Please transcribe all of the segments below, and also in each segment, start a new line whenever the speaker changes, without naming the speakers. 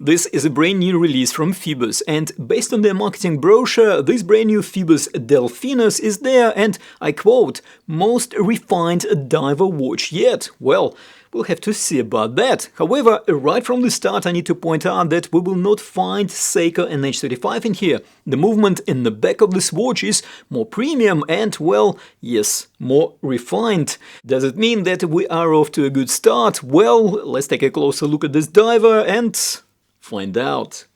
This is a brand new release from PHOIBOS, and based on their marketing brochure, this brand new PHOIBOS Delphinus is there, and I quote, "most refined diver watch yet." Well, we'll have to see about that. However, right from the start I need to point out that we will not find SeaQ and H35 in here. The movement in the back of this watch is more premium and, well, yes, more refined. Does it mean that we are off to a good start? Well, let's take a closer look at this diver and find out.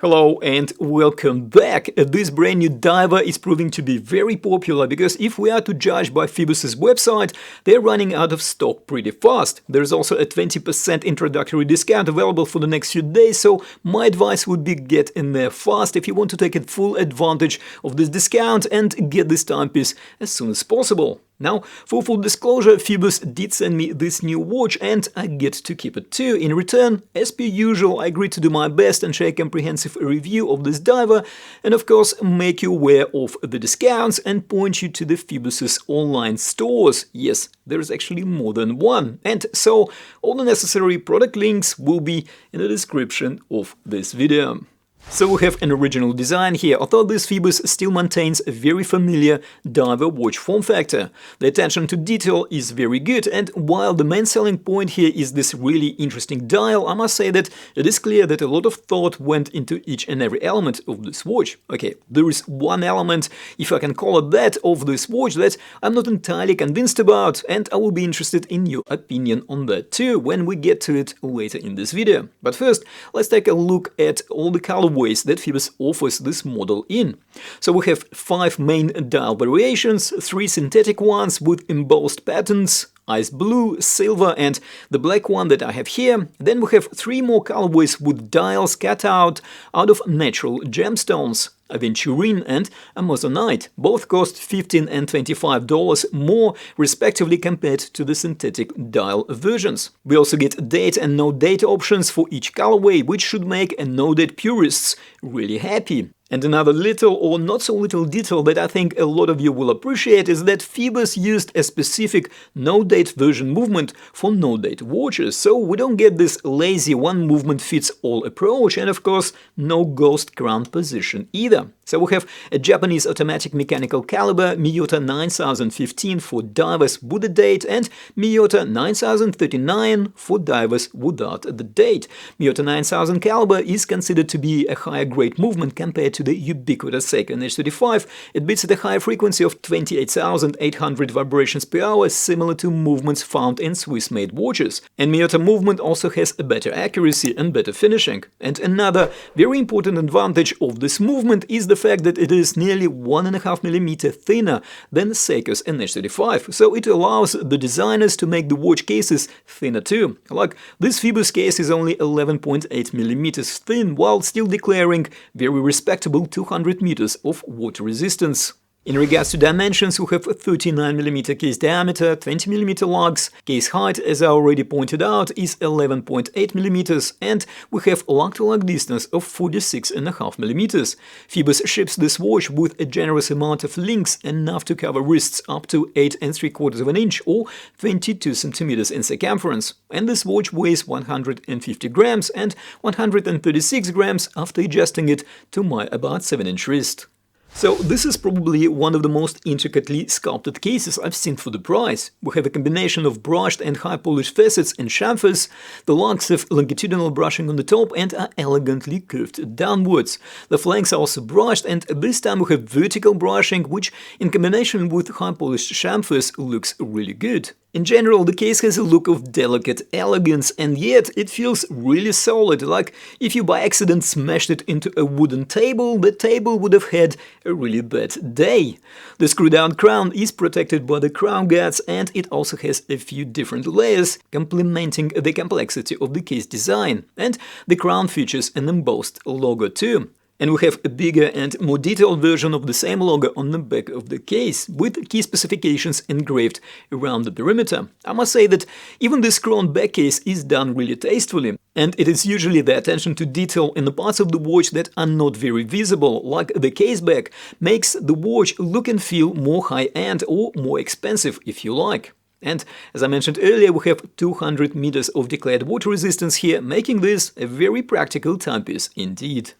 Hello and welcome back. This brand new diver is proving to be very popular because if we are to judge by PHOIBOS' website, they're running out of stock pretty fast. There's also a 20% introductory discount available for the next few days, so my advice would be get in there fast if you want to take full advantage of this discount and get this timepiece as soon as possible. Now, for full disclosure, PHOIBOS did send me this new watch and I get to keep it too. In return, as per usual, I agreed to do my best and share a comprehensive review of this diver and of course make you aware of the discounts and point you to the PHOIBOS' online stores. Yes, there is actually more than one. And so, all the necessary product links will be in the description of this video. So we have an original design here, although this PHOIBOS still maintains a very familiar diver watch form factor. The attention to detail is very good, and while the main selling point here is this really interesting dial, I must say that it is clear that a lot of thought went into each and every element of this watch. Okay, there is one element, if I can call it that, of this watch that I'm not entirely convinced about, and I will be interested in your opinion on that too when we get to it later in this video. But first, let's take a look at all the colorways that PHOIBOS offers this model in. So we have 5 main dial variations, 3 synthetic ones with embossed patterns, ice blue, silver and the black one that I have here. Then we have 3 more colorways with dials cut out of natural gemstones, aventurine and amazonite. Both cost $15 and $25 more respectively compared to the synthetic dial versions. We also get date and no date options for each colorway, which should make a no-date purists really happy. And another little or not so little detail that I think a lot of you will appreciate is that PHOIBOS used a specific no-date version movement for no-date watches, so we don't get this lazy one-movement-fits-all approach, and of course no ghost crown position either. So we have a Japanese automatic mechanical caliber Miyota 9015 for divers with a date and Miyota 9039 for divers without the date. Miyota 9000 caliber is considered to be a higher grade movement compared to the ubiquitous SeaQ and H35. It beats at a high frequency of 28,800 vibrations per hour, similar to movements found in Swiss-made watches. And Miyota movement also has a better accuracy and better finishing. And another very important advantage of this movement is the fact that it is nearly 1.5 mm thinner than SeaQ's and H35, so it allows the designers to make the watch cases thinner too. Like this PHOIBOS case is only 11.8 mm thin, while still declaring very respectable 200 meters of water resistance. In regards to dimensions, we have a 39mm case diameter, 20mm lugs, case height, as I already pointed out, is 11.8mm, and we have lug-to-lug distance of 46.5mm. PHOIBOS ships this watch with a generous amount of links, enough to cover wrists up to 8 3/4 inch or 22 cm in circumference. And this watch weighs 150 grams and 136 grams after adjusting it to my about 7-inch wrist. So this is probably one of the most intricately sculpted cases I've seen for the price. We have a combination of brushed and high-polished facets and chamfers. The lugs have longitudinal brushing on the top and are elegantly curved downwards. The flanks are also brushed, and this time we have vertical brushing, which in combination with high-polished chamfers looks really good. In general, the case has a look of delicate elegance, and yet it feels really solid, like if you by accident smashed it into a wooden table, the table would have had a really bad day. The screw-down crown is protected by the crown guards, and it also has a few different layers, complementing the complexity of the case design. And the crown features an embossed logo too. And we have a bigger and more detailed version of the same logo on the back of the case, with key specifications engraved around the perimeter. I must say that even this chrome back case is done really tastefully. And it is usually the attention to detail in the parts of the watch that are not very visible, like the caseback, makes the watch look and feel more high-end or more expensive if you like. And as I mentioned earlier, we have 200 meters of declared water resistance here, making this a very practical timepiece indeed.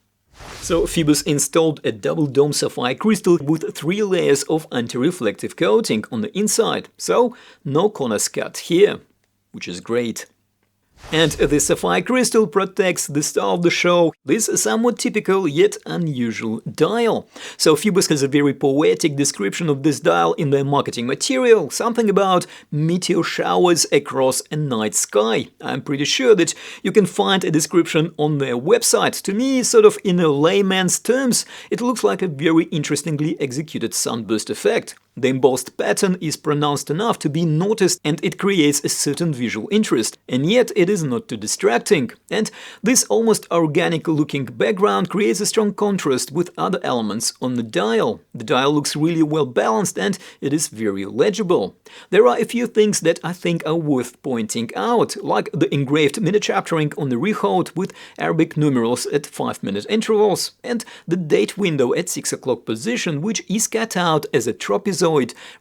So PHOIBOS installed a double dome sapphire crystal with 3 layers of anti-reflective coating on the inside, so no corners cut here, which is great. And the sapphire crystal protects the star of the show, this somewhat typical yet unusual dial. So PHOIBOS has a very poetic description of this dial in their marketing material, something about meteor showers across a night sky. I'm pretty sure that you can find a description on their website. To me, sort of in a layman's terms, it looks like a very interestingly executed sunburst effect. The embossed pattern is pronounced enough to be noticed and it creates a certain visual interest, and yet it is not too distracting. And this almost organic-looking background creates a strong contrast with other elements on the dial. The dial looks really well balanced and it is very legible. There are a few things that I think are worth pointing out, like the engraved minute chaptering on the rehaut with Arabic numerals at 5-minute intervals, and the date window at 6 o'clock position, which is cut out as a trapezoid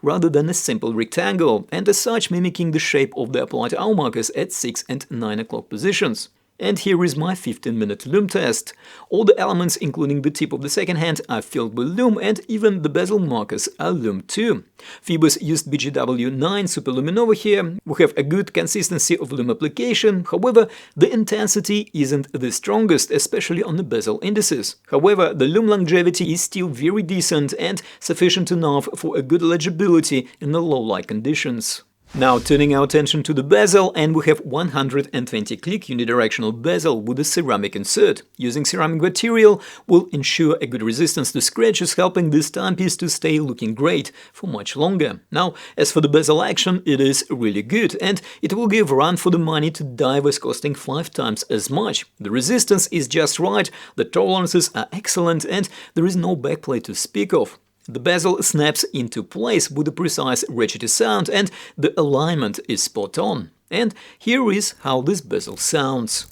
rather than a simple rectangle, and as such mimicking the shape of the applied hour markers at 6 and 9 o'clock positions. And here is my 15-minute lume test. All the elements, including the tip of the second hand, are filled with lume, and even the bezel markers are lume too. PHOIBOS used BGW9 Superluminova here. We have a good consistency of lume application, however, the intensity isn't the strongest, especially on the bezel indices. However, the lume longevity is still very decent and sufficient enough for a good legibility in the low light conditions. Now turning our attention to the bezel, and we have 120 click unidirectional bezel with a ceramic insert. Using ceramic material will ensure a good resistance to scratches, helping this timepiece to stay looking great for much longer. Now, as for the bezel action, it is really good, and it will give run for the money to divers costing 5 times as much. The resistance is just right, the tolerances are excellent, and there is no backplate to speak of. The bezel snaps into place with a precise ratchety sound, and the alignment is spot on. And here is how this bezel sounds.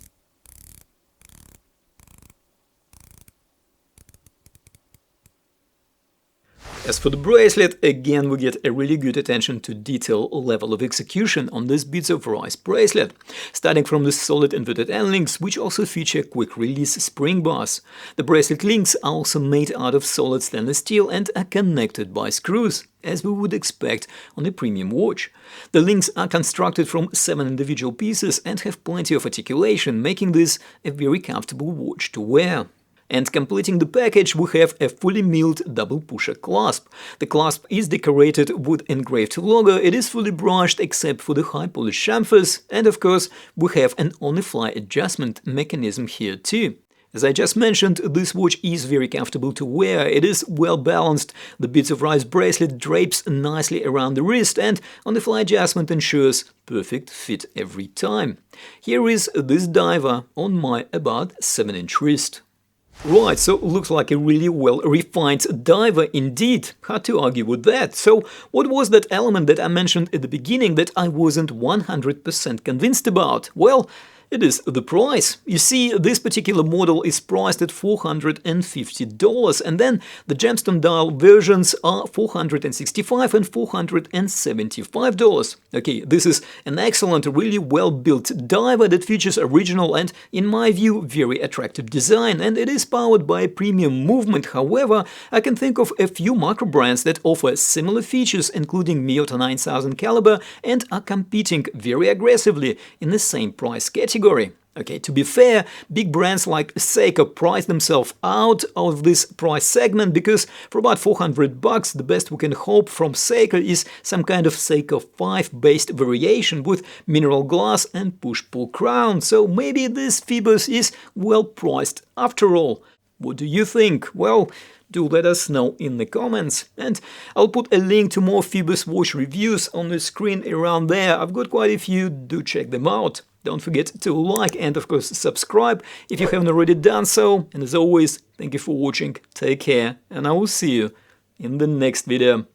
As for the bracelet, again we get a really good attention to detail level of execution on this Bits of Rice bracelet, starting from the solid inverted end links, which also feature quick release spring bars. The bracelet links are also made out of solid stainless steel and are connected by screws, as we would expect on a premium watch. The links are constructed from 7 individual pieces and have plenty of articulation, making this a very comfortable watch to wear. And completing the package, we have a fully milled double pusher clasp. The clasp is decorated with engraved logo, it is fully brushed except for the high polish chamfers, and of course we have an on-the-fly adjustment mechanism here too. As I just mentioned, this watch is very comfortable to wear, it is well balanced, the Bits of Rice bracelet drapes nicely around the wrist, and on-the-fly adjustment ensures perfect fit every time. Here is this diver on my about 7-inch wrist. Right, so looks like a really well-refined diver indeed, hard to argue with that. So what was that element that I mentioned at the beginning that I wasn't 100% convinced about? Well, it is the price. You see, this particular model is priced at $450, and then the Gemstone dial versions are $465 and $475. Okay, this is an excellent, really well-built diver that features original and, in my view, very attractive design, and it is powered by a premium movement. However, I can think of a few macro brands that offer similar features, including Miyota 9000 caliber, and are competing very aggressively in the same price category. Okay, to be fair, big brands like SeaQ price themselves out of this price segment because for about $400 the best we can hope from SeaQ is some kind of SeaQ 5 based variation with mineral glass and push-pull crown, so maybe this PHOIBOS is well priced after all. What do you think? Well, do let us know in the comments, and I'll put a link to more PHOIBOS watch reviews on the screen around there. I've got quite a few, do check them out. Don't forget to like and of course subscribe if you haven't already done so, and as always, thank you for watching, take care, and I will see you in the next video.